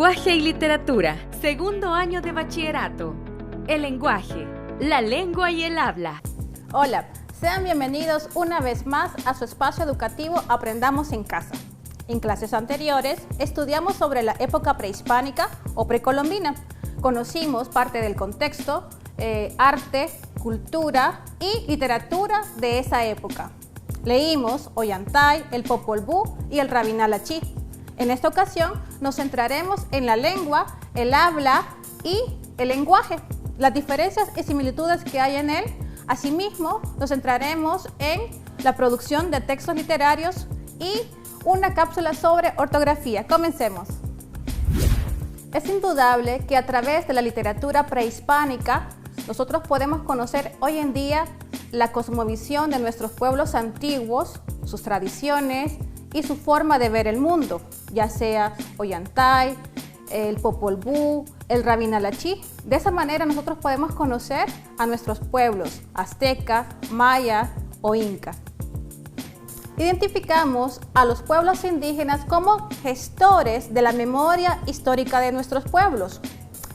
Lenguaje y literatura, segundo año de bachillerato. El lenguaje, la lengua y el habla. Hola, sean bienvenidos una vez más a su espacio educativo Aprendamos en Casa. En clases anteriores estudiamos sobre la época prehispánica o precolombina. Conocimos parte del contexto, arte, cultura y literatura de esa época. Leímos Ollantay, el Popol Vuh y el Rabinal-Achí. En esta ocasión nos centraremos en la lengua, el habla y el lenguaje, las diferencias y similitudes que hay en él. Asimismo, nos centraremos en la producción de textos literarios y una cápsula sobre ortografía. Comencemos. Es indudable que a través de la literatura prehispánica nosotros podemos conocer hoy en día la cosmovisión de nuestros pueblos antiguos, sus tradiciones y su forma de ver el mundo, ya sea Ollantay, el Popol Vuh, el Rabinal-Achí. De esa manera nosotros podemos conocer a nuestros pueblos azteca, maya o inca. Identificamos a los pueblos indígenas como gestores de la memoria histórica de nuestros pueblos.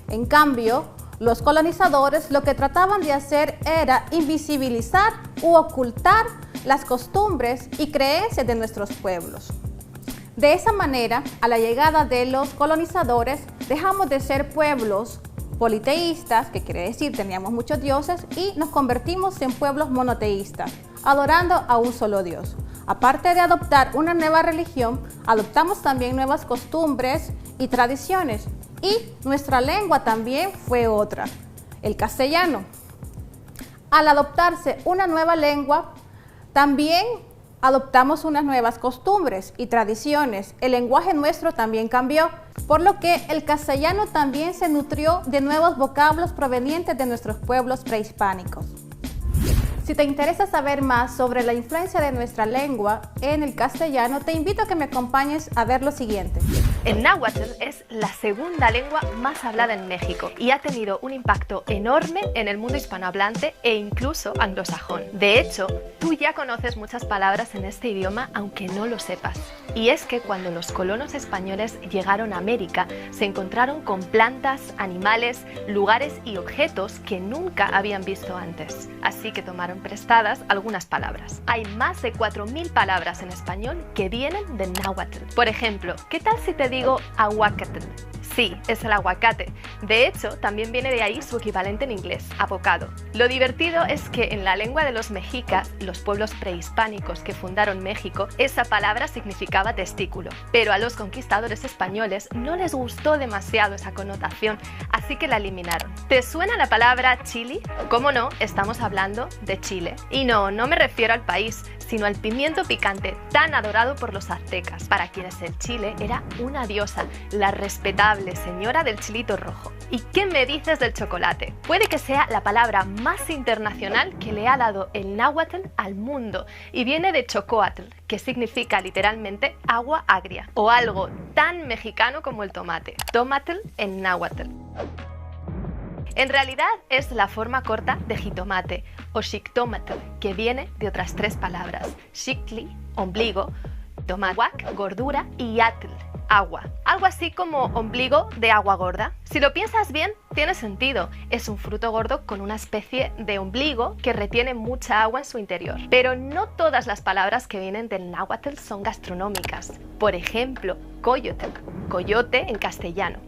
En cambio, los colonizadores lo que trataban de hacer era invisibilizar u ocultar las costumbres y creencias de nuestros pueblos. De esa manera, a la llegada de los colonizadores, dejamos de ser pueblos politeístas, que quiere decir teníamos muchos dioses, y nos convertimos en pueblos monoteístas, adorando a un solo Dios. Aparte de adoptar una nueva religión, adoptamos también nuevas costumbres y tradiciones, y nuestra lengua también fue otra, el castellano. Al adoptarse una nueva lengua, también adoptamos unas nuevas costumbres y tradiciones. El lenguaje nuestro también cambió, por lo que el castellano también se nutrió de nuevos vocablos provenientes de nuestros pueblos prehispánicos. Si te interesa saber más sobre la influencia de nuestra lengua en el castellano, te invito a que me acompañes a ver lo siguiente. El náhuatl es la segunda lengua más hablada en México y ha tenido un impacto enorme en el mundo hispanohablante e incluso anglosajón. De hecho, tú ya conoces muchas palabras en este idioma aunque no lo sepas. Y es que cuando los colonos españoles llegaron a América, se encontraron con plantas, animales, lugares y objetos que nunca habían visto antes. Así que tomaron prestadas algunas palabras. Hay más de 4000 palabras en español que vienen del náhuatl. Por ejemplo, ¿qué tal si te digo aguacate? Sí, es el aguacate. De hecho, también viene de ahí su equivalente en inglés, avocado. Lo divertido es que en la lengua de los mexicas, los pueblos prehispánicos que fundaron México, esa palabra significaba testículo. Pero a los conquistadores españoles no les gustó demasiado esa connotación, así que la eliminaron. ¿Te suena la palabra chili? ¿Cómo no? Estamos hablando de Chile. Y no me refiero al país, sino al pimiento picante tan adorado por los aztecas, para quienes el chile era una diosa, la respetable señora del chilito rojo. ¿Y qué me dices del chocolate? Puede que sea la palabra más internacional que le ha dado el náhuatl al mundo y viene de chocoatl, que significa literalmente agua agria, o algo tan mexicano como el tomate. Tomatl en náhuatl. En realidad es la forma corta de jitomate o xictómatl, que viene de otras tres palabras: xictli, ombligo, tomahuac, gordura, y atl, agua. Algo así como ombligo de agua gorda. Si lo piensas bien, tiene sentido. Es un fruto gordo con una especie de ombligo que retiene mucha agua en su interior. Pero no todas las palabras que vienen del náhuatl son gastronómicas. Por ejemplo, coyotl, coyote en castellano.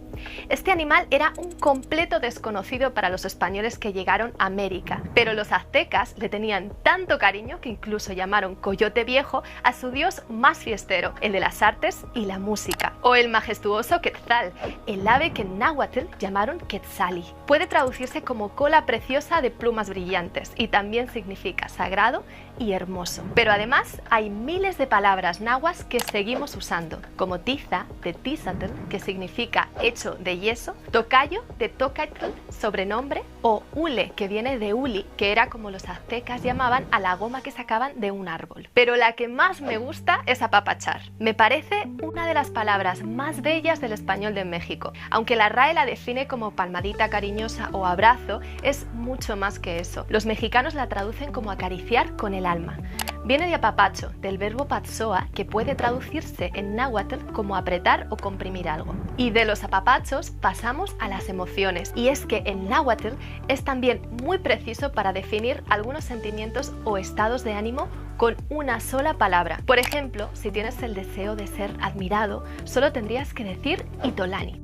Este animal era un completo desconocido para los españoles que llegaron a América, pero los aztecas le tenían tanto cariño que incluso llamaron coyote viejo a su dios más fiestero, el de las artes y la música, o el majestuoso quetzal, el ave que en náhuatl llamaron quetzali. Puede traducirse como cola preciosa de plumas brillantes y también significa sagrado y hermoso. Pero además hay miles de palabras nahuas que seguimos usando, como tiza de tizatl, que significa hecho de yeso, tocayo de tocatl, sobrenombre, o hule, que viene de uli, que era como los aztecas llamaban a la goma que sacaban de un árbol. Pero la que más me gusta es apapachar. Me parece una de las palabras más bellas del español de México. Aunque la RAE la define como palmadita cariñosa o abrazo, es mucho más que eso. Los mexicanos la traducen como acariciar con el alma. Viene de apapacho, del verbo patsoa, que puede traducirse en náhuatl como apretar o comprimir algo. Y de los apapachos pasamos a las emociones, y es que el náhuatl es también muy preciso para definir algunos sentimientos o estados de ánimo con una sola palabra. Por ejemplo, si tienes el deseo de ser admirado, solo tendrías que decir itolani.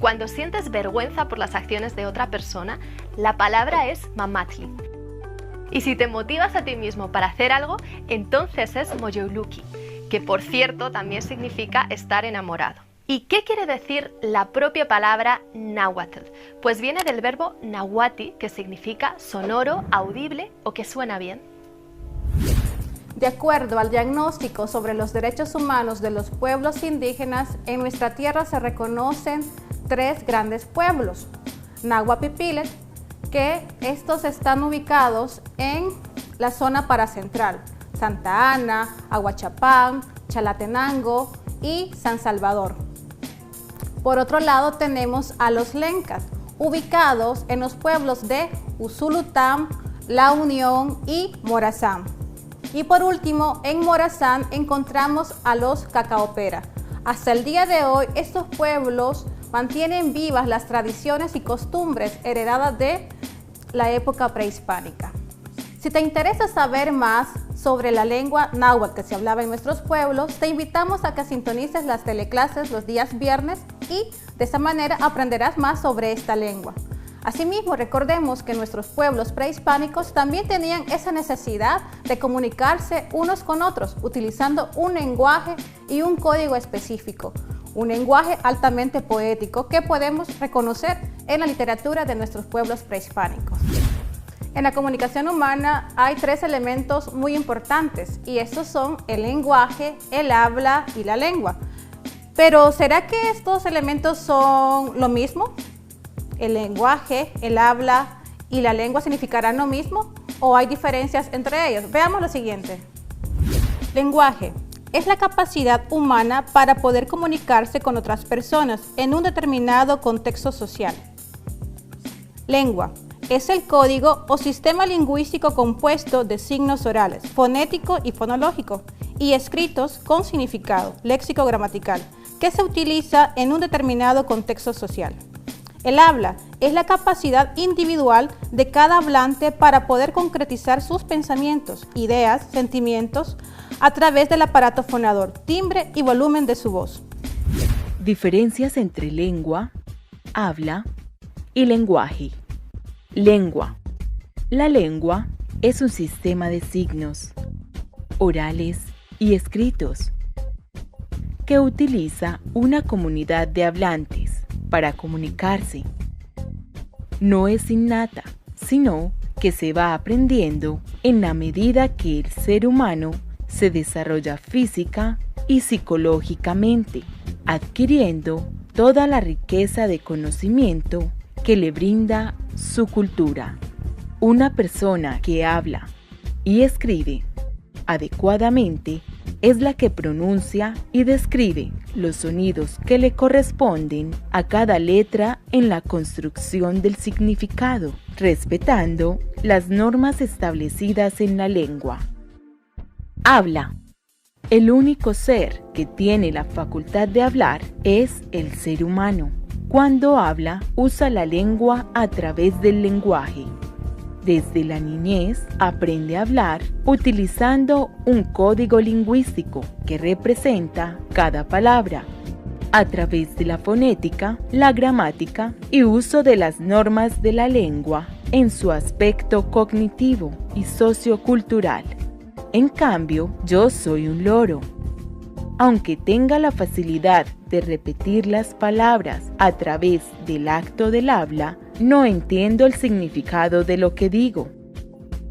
Cuando sientes vergüenza por las acciones de otra persona, la palabra es mamatli. Y si te motivas a ti mismo para hacer algo, entonces es moyoluki, que por cierto también significa estar enamorado. ¿Y qué quiere decir la propia palabra náhuatl? Pues viene del verbo nahuati, que significa sonoro, audible o que suena bien. De acuerdo al diagnóstico sobre los derechos humanos de los pueblos indígenas, en nuestra tierra se reconocen 3 grandes pueblos: Nahuapipiles, que estos están ubicados en la zona paracentral: Santa Ana, Aguachapán, Chalatenango y San Salvador. Por otro lado tenemos a los Lencas, ubicados en los pueblos de Usulután, La Unión y Morazán. Y por último, en Morazán encontramos a los Cacaopera. Hasta el día de hoy, estos pueblos mantienen vivas las tradiciones y costumbres heredadas de la época prehispánica. Si te interesa saber más sobre la lengua náhuatl que se hablaba en nuestros pueblos, te invitamos a que sintonices las teleclases los días viernes y de esa manera aprenderás más sobre esta lengua. Asimismo, recordemos que nuestros pueblos prehispánicos también tenían esa necesidad de comunicarse unos con otros, utilizando un lenguaje y un código específico, un lenguaje altamente poético que podemos reconocer en la literatura de nuestros pueblos prehispánicos. En la comunicación humana hay 3 elementos muy importantes, y estos son el lenguaje, el habla y la lengua. Pero ¿será que estos elementos son lo mismo? ¿El lenguaje, el habla y la lengua significarán lo mismo o hay diferencias entre ellos? Veamos lo siguiente. Lenguaje es la capacidad humana para poder comunicarse con otras personas en un determinado contexto social. Lengua es el código o sistema lingüístico compuesto de signos orales, fonético y fonológico, y escritos con significado léxico-gramatical, que se utiliza en un determinado contexto social. El habla es la capacidad individual de cada hablante para poder concretizar sus pensamientos, ideas, sentimientos a través del aparato fonador, timbre y volumen de su voz. Diferencias entre lengua, habla y lenguaje. Lengua. La lengua es un sistema de signos orales y escritos que utiliza una comunidad de hablantes para comunicarse. No es innata, sino que se va aprendiendo en la medida que el ser humano se desarrolla física y psicológicamente, adquiriendo toda la riqueza de conocimiento que le brinda su cultura. Una persona que habla y escribe adecuadamente es la que pronuncia y describe los sonidos que le corresponden a cada letra en la construcción del significado, respetando las normas establecidas en la lengua. Habla. El único ser que tiene la facultad de hablar es el ser humano. Cuando habla, usa la lengua a través del lenguaje. Desde la niñez aprende a hablar utilizando un código lingüístico que representa cada palabra, a través de la fonética, la gramática y uso de las normas de la lengua en su aspecto cognitivo y sociocultural. En cambio, yo soy un loro. Aunque tenga la facilidad de repetir las palabras a través del acto del habla, no entiendo el significado de lo que digo,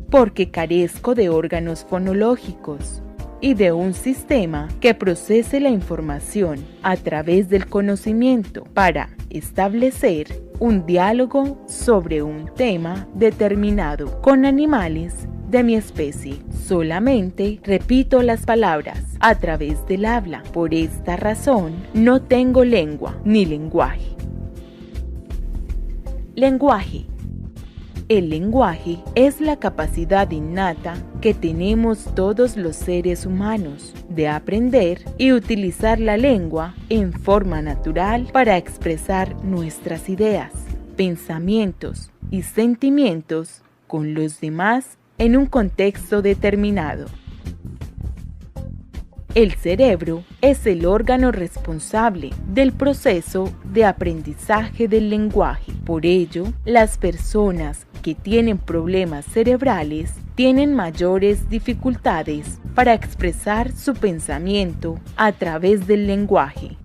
porque carezco de órganos fonológicos y de un sistema que procese la información a través del conocimiento para establecer un diálogo sobre un tema determinado con animales de mi especie. Solamente repito las palabras a través del habla. Por esta razón, no tengo lengua ni lenguaje. Lenguaje. El lenguaje es la capacidad innata que tenemos todos los seres humanos de aprender y utilizar la lengua en forma natural para expresar nuestras ideas, pensamientos y sentimientos con los demás en un contexto determinado. El cerebro es el órgano responsable del proceso de aprendizaje del lenguaje. Por ello, las personas que tienen problemas cerebrales tienen mayores dificultades para expresar su pensamiento a través del lenguaje.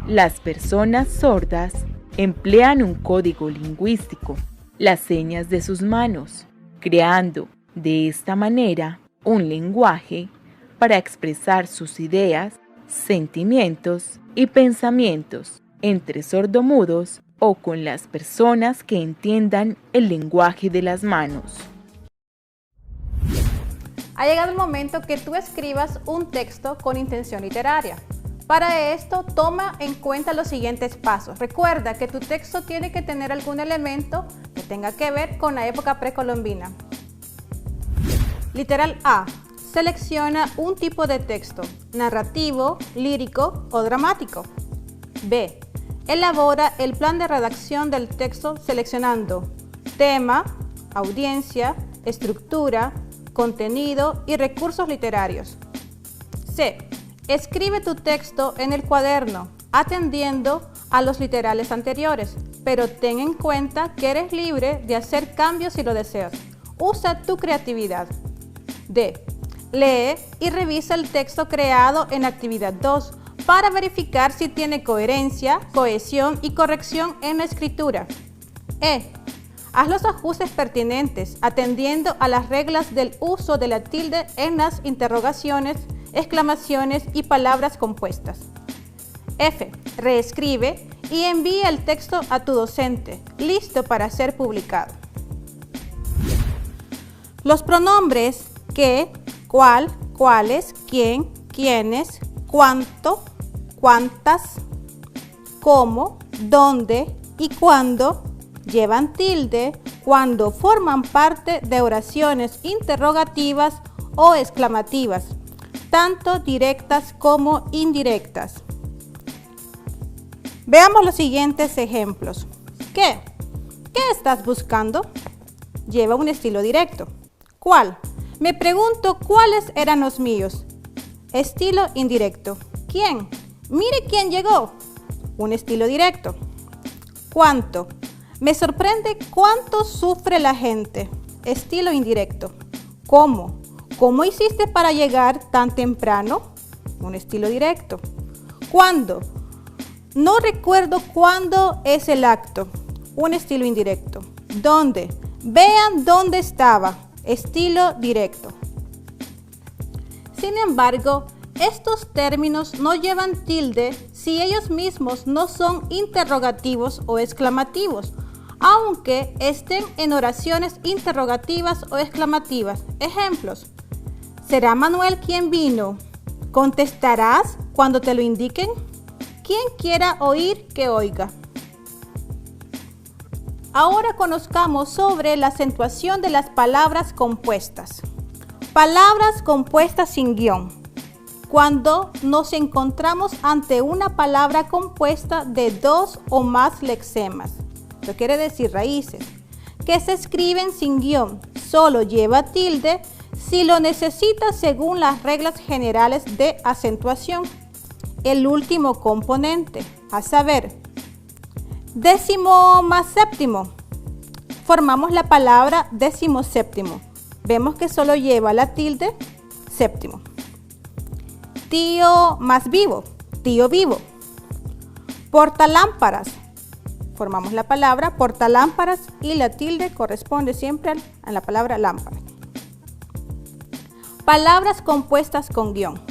Las personas sordas emplean un código lingüístico, las señas de sus manos, creando de esta manera un lenguaje para expresar sus ideas, sentimientos y pensamientos entre sordomudos o con las personas que entiendan el lenguaje de las manos. Ha llegado el momento que tú escribas un texto con intención literaria. Para esto, toma en cuenta los siguientes pasos. Recuerda que tu texto tiene que tener algún elemento que tenga que ver con la época precolombina. Literal A. Selecciona un tipo de texto, narrativo, lírico o dramático. B. Elabora el plan de redacción del texto seleccionando tema, audiencia, estructura, contenido y recursos literarios. C. Escribe tu texto en el cuaderno, atendiendo a los literales anteriores, pero ten en cuenta que eres libre de hacer cambios si lo deseas. Usa tu creatividad. D. Lee y revisa el texto creado en actividad 2 para verificar si tiene coherencia, cohesión y corrección en la escritura. E. Haz los ajustes pertinentes, atendiendo a las reglas del uso de la tilde en las interrogaciones, exclamaciones y palabras compuestas. F. Reescribe y envía el texto a tu docente, listo para ser publicado. Los pronombres que, cuál, cuáles, quién, quiénes, cuánto, cuántas, cómo, dónde y cuándo llevan tilde cuando forman parte de oraciones interrogativas o exclamativas, tanto directas como indirectas. Veamos los siguientes ejemplos. ¿Qué? ¿Qué estás buscando? Lleva un estilo directo. ¿Cuál? Me pregunto cuáles eran los míos. Estilo indirecto. ¿Quién? Mire quién llegó. Un estilo directo. ¿Cuánto? Me sorprende cuánto sufre la gente. Estilo indirecto. ¿Cómo? ¿Cómo hiciste para llegar tan temprano? Un estilo directo. ¿Cuándo? No recuerdo cuándo es el acto. Un estilo indirecto. ¿Dónde? Vean dónde estaba. Estilo directo. Sin embargo, estos términos no llevan tilde si ellos mismos no son interrogativos o exclamativos, aunque estén en oraciones interrogativas o exclamativas. Ejemplos. ¿Será Manuel quien vino? ¿Contestarás cuando te lo indiquen? Quien quiera oír, que oiga. Ahora conozcamos sobre la acentuación de las palabras compuestas. Palabras compuestas sin guión. Cuando nos encontramos ante una palabra compuesta de dos o más lexemas, eso quiere decir raíces, que se escriben sin guión, solo lleva tilde si lo necesita según las reglas generales de acentuación. El último componente, a saber, décimo más séptimo. Formamos la palabra décimo séptimo. Vemos que solo lleva la tilde séptimo. Tío más vivo, tío vivo. Portalámparas. Formamos la palabra portalámparas y la tilde corresponde siempre a la palabra lámpara. Palabras compuestas con guión.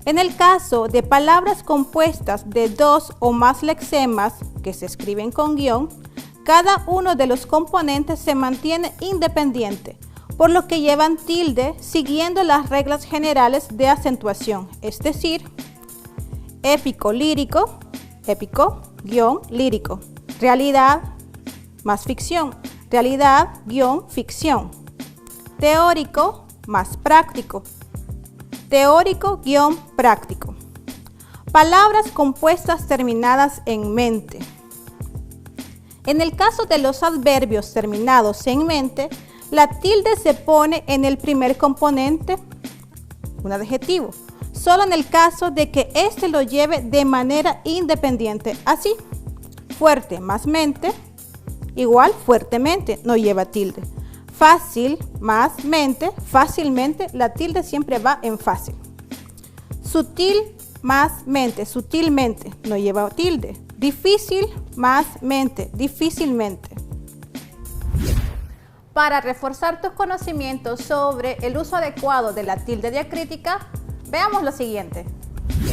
En el caso de palabras compuestas de dos o más lexemas que se escriben con guión, cada uno de los componentes se mantiene independiente, por lo que llevan tilde siguiendo las reglas generales de acentuación, es decir, épico lírico, épico, guión, lírico, realidad más ficción, realidad-ficción. Teórico más práctico. Teórico-práctico. Palabras compuestas terminadas en mente. En el caso de los adverbios terminados en mente, la tilde se pone en el primer componente, un adjetivo, solo en el caso de que éste lo lleve de manera independiente. Así, fuerte más mente, igual fuertemente, no lleva tilde. Fácil más mente, fácilmente, la tilde siempre va en fácil. Sutil más mente, sutilmente, no lleva tilde. Difícil más mente, difícilmente. Para reforzar tus conocimientos sobre el uso adecuado de la tilde diacrítica, veamos lo siguiente.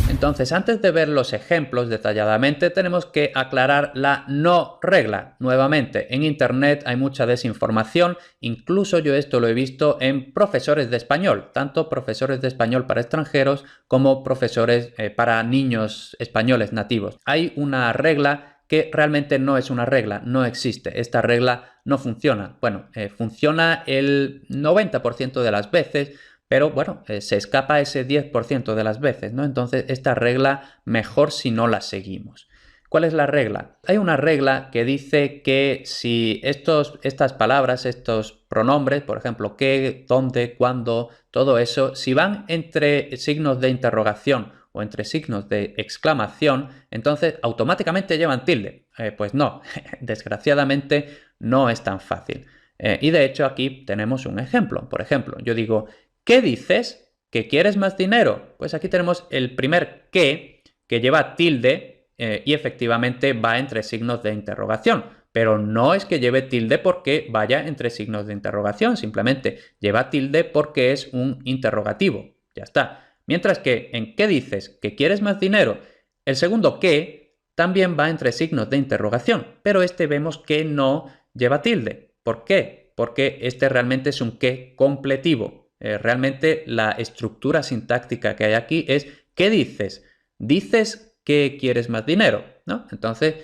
Entonces, antes de ver los ejemplos detalladamente, tenemos que aclarar la no regla. Nuevamente, en Internet hay mucha desinformación, incluso yo esto lo he visto en profesores de español, tanto profesores de español para extranjeros como profesores para niños españoles nativos. Hay una regla que realmente no es una regla, no existe. Esta regla no funciona. Bueno, funciona el 90% de las veces, pero bueno, se escapa ese 10% de las veces, ¿no? Entonces, esta regla mejor si no la seguimos. ¿Cuál es la regla? Hay una regla que dice que si estas palabras, estos pronombres, por ejemplo, qué, dónde, cuándo, todo eso, si van entre signos de interrogación o entre signos de exclamación, entonces automáticamente llevan tilde. Pues no, desgraciadamente no es tan fácil. Y de hecho aquí tenemos un ejemplo. Por ejemplo, yo digo, ¿qué dices? ¿Que quieres más dinero? Pues aquí tenemos el primer que lleva tilde y efectivamente va entre signos de interrogación. Pero no es que lleve tilde porque vaya entre signos de interrogación, simplemente lleva tilde porque es un interrogativo. Ya está. Mientras que en ¿qué dices? ¿Que quieres más dinero? El segundo que también va entre signos de interrogación, pero este vemos que no lleva tilde. ¿Por qué? Porque este realmente es un que completivo. Realmente la estructura sintáctica que hay aquí es ¿qué dices? ¿Dices que quieres más dinero? ¿No? Entonces,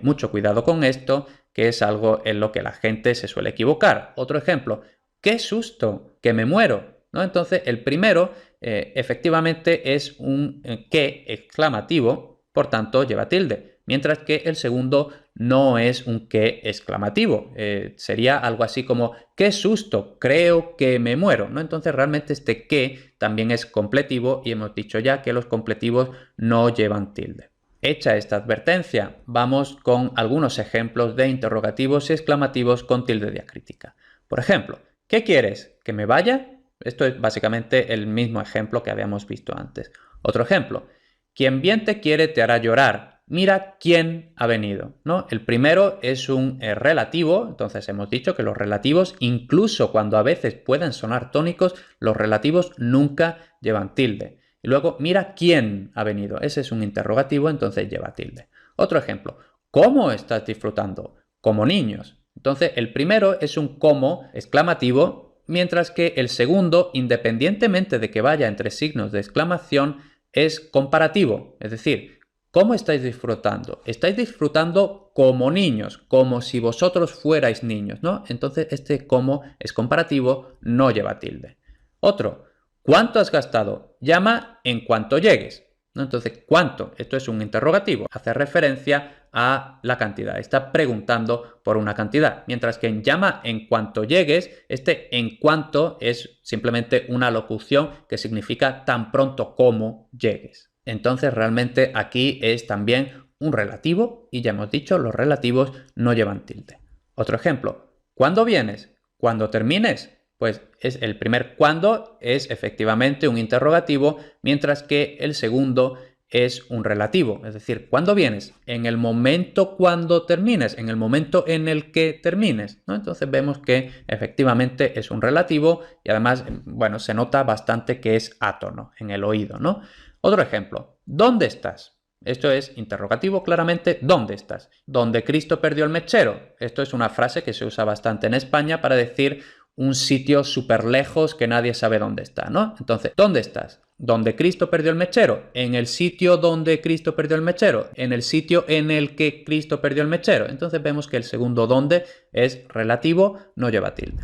mucho cuidado con esto, que es algo en lo que la gente se suele equivocar. Otro ejemplo, ¡qué susto! ¡Que me muero! ¿No? Entonces, el primero efectivamente es un que exclamativo, por tanto lleva tilde, mientras que el segundo no es un que exclamativo. Sería algo así como ¡qué susto! Creo que me muero, ¿no? Entonces realmente este que también es completivo y hemos dicho ya que los completivos no llevan tilde. Hecha esta advertencia, vamos con algunos ejemplos de interrogativos y exclamativos con tilde diacrítica. Por ejemplo, ¿qué quieres? ¿Que me vaya? Esto es básicamente el mismo ejemplo que habíamos visto antes. Otro ejemplo, quien bien te quiere te hará llorar. Mira quién ha venido, ¿no? El primero es un relativo, entonces hemos dicho que los relativos, incluso cuando a veces pueden sonar tónicos, los relativos nunca llevan tilde. Y luego, mira quién ha venido. Ese es un interrogativo, entonces lleva tilde. Otro ejemplo, ¿cómo estás disfrutando? Como niños. Entonces, el primero es un cómo exclamativo, mientras que el segundo, independientemente de que vaya entre signos de exclamación, es comparativo, es decir, ¿cómo estáis disfrutando? Estáis disfrutando como niños, como si vosotros fuerais niños, ¿no? Entonces este como es comparativo, no lleva tilde. Otro, ¿cuánto has gastado? Llama en cuanto llegues, ¿no? Entonces, ¿cuánto? Esto es un interrogativo, hace referencia a la cantidad, está preguntando por una cantidad, mientras que en llama en cuanto llegues, este en cuanto es simplemente una locución que significa tan pronto como llegues. Entonces realmente aquí es también un relativo y ya hemos dicho los relativos no llevan tilde. Otro ejemplo, ¿cuándo vienes? ¿Cuándo termines? Pues es el primer cuándo es efectivamente un interrogativo, mientras que el segundo es un relativo. Es decir, ¿cuándo vienes? En el momento cuando termines, en el momento en el que termines, ¿no? Entonces vemos que efectivamente es un relativo y además, bueno, se nota bastante que es átono en el oído, ¿no? Otro ejemplo, ¿dónde estás? Esto es interrogativo claramente, ¿dónde estás? ¿Dónde Cristo perdió el mechero? Esto es una frase que se usa bastante en España para decir un sitio súper lejos que nadie sabe dónde está, ¿no? Entonces, ¿dónde estás? ¿Dónde Cristo perdió el mechero? En el sitio donde Cristo perdió el mechero. En el sitio en el que Cristo perdió el mechero. Entonces vemos que el segundo donde es relativo, no lleva tilde.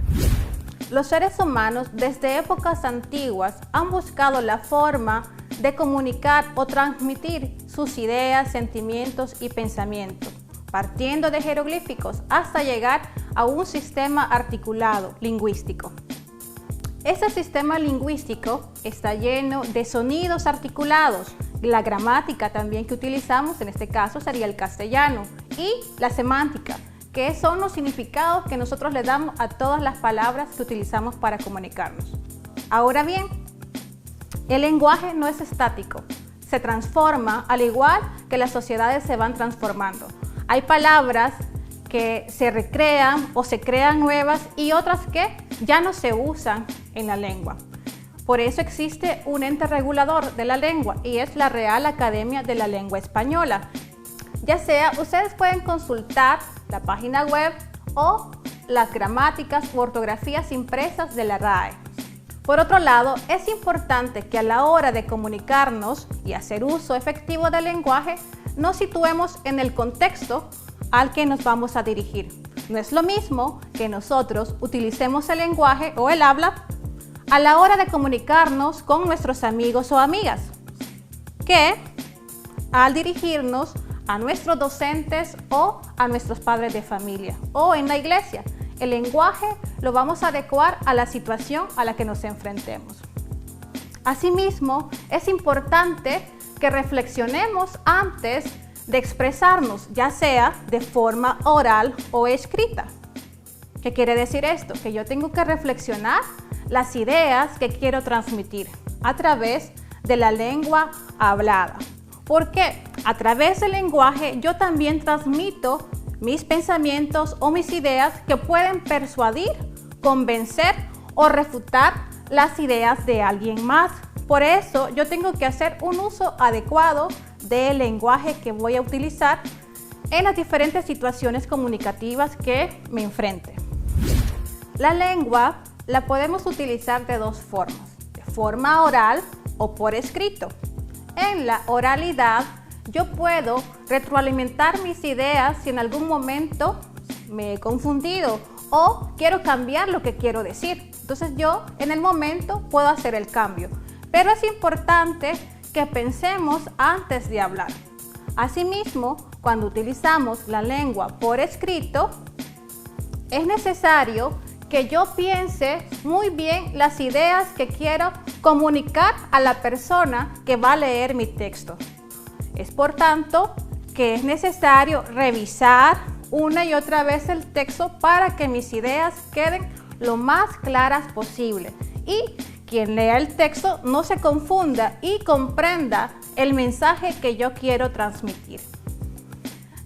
Los seres humanos desde épocas antiguas han buscado la forma de comunicar o transmitir sus ideas, sentimientos y pensamientos, partiendo de jeroglíficos hasta llegar a un sistema articulado lingüístico. Este sistema lingüístico está lleno de sonidos articulados. La gramática también que utilizamos, en este caso sería el castellano, y la semántica, que son los significados que nosotros le damos a todas las palabras que utilizamos para comunicarnos. Ahora bien, el lenguaje no es estático, se transforma al igual que las sociedades se van transformando. Hay palabras que se recrean o se crean nuevas y otras que ya no se usan en la lengua. Por eso existe un ente regulador de la lengua y es la Real Academia de la Lengua Española. Ya sea, ustedes pueden consultar la página web o las gramáticas u ortografías impresas de la RAE. Por otro lado, es importante que a la hora de comunicarnos y hacer uso efectivo del lenguaje, nos situemos en el contexto al que nos vamos a dirigir. No es lo mismo que nosotros utilicemos el lenguaje o el habla a la hora de comunicarnos con nuestros amigos o amigas, que al dirigirnos a nuestros docentes o a nuestros padres de familia o en la iglesia. El lenguaje lo vamos a adecuar a la situación a la que nos enfrentemos. Asimismo, es importante que reflexionemos antes de expresarnos, ya sea de forma oral o escrita. ¿Qué quiere decir esto? Que yo tengo que reflexionar las ideas que quiero transmitir a través de la lengua hablada. Porque a través del lenguaje yo también transmito mis pensamientos o mis ideas que pueden persuadir, convencer o refutar las ideas de alguien más. Por eso yo tengo que hacer un uso adecuado del lenguaje que voy a utilizar en las diferentes situaciones comunicativas que me enfrente. La lengua la podemos utilizar de dos formas, de forma oral o por escrito. En la oralidad yo puedo retroalimentar mis ideas si en algún momento me he confundido o quiero cambiar lo que quiero decir. Entonces yo en el momento puedo hacer el cambio, pero es importante que pensemos antes de hablar. Asimismo, cuando utilizamos la lengua por escrito, es necesario que yo piense muy bien las ideas que quiero comunicar a la persona que va a leer mi texto. Es por tanto que es necesario revisar una y otra vez el texto para que mis ideas queden lo más claras posible y quien lea el texto no se confunda y comprenda el mensaje que yo quiero transmitir.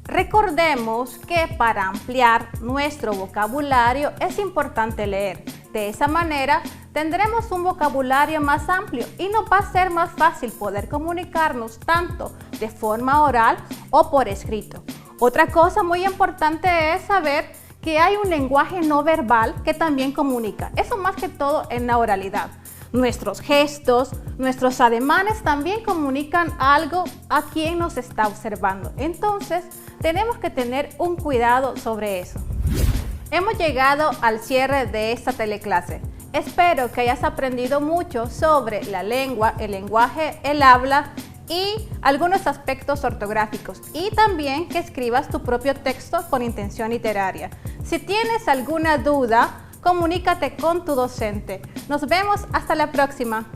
Recordemos que para ampliar nuestro vocabulario es importante leer. De esa manera tendremos un vocabulario más amplio y nos va a ser más fácil poder comunicarnos tanto de forma oral o por escrito. Otra cosa muy importante es saber que hay un lenguaje no verbal que también comunica. Eso más que todo en la oralidad. Nuestros gestos, nuestros ademanes también comunican algo a quien nos está observando. Entonces, tenemos que tener un cuidado sobre eso. Hemos llegado al cierre de esta teleclase. Espero que hayas aprendido mucho sobre la lengua, el lenguaje, el habla y algunos aspectos ortográficos. Y también que escribas tu propio texto con intención literaria. Si tienes alguna duda, comunícate con tu docente. Nos vemos hasta la próxima.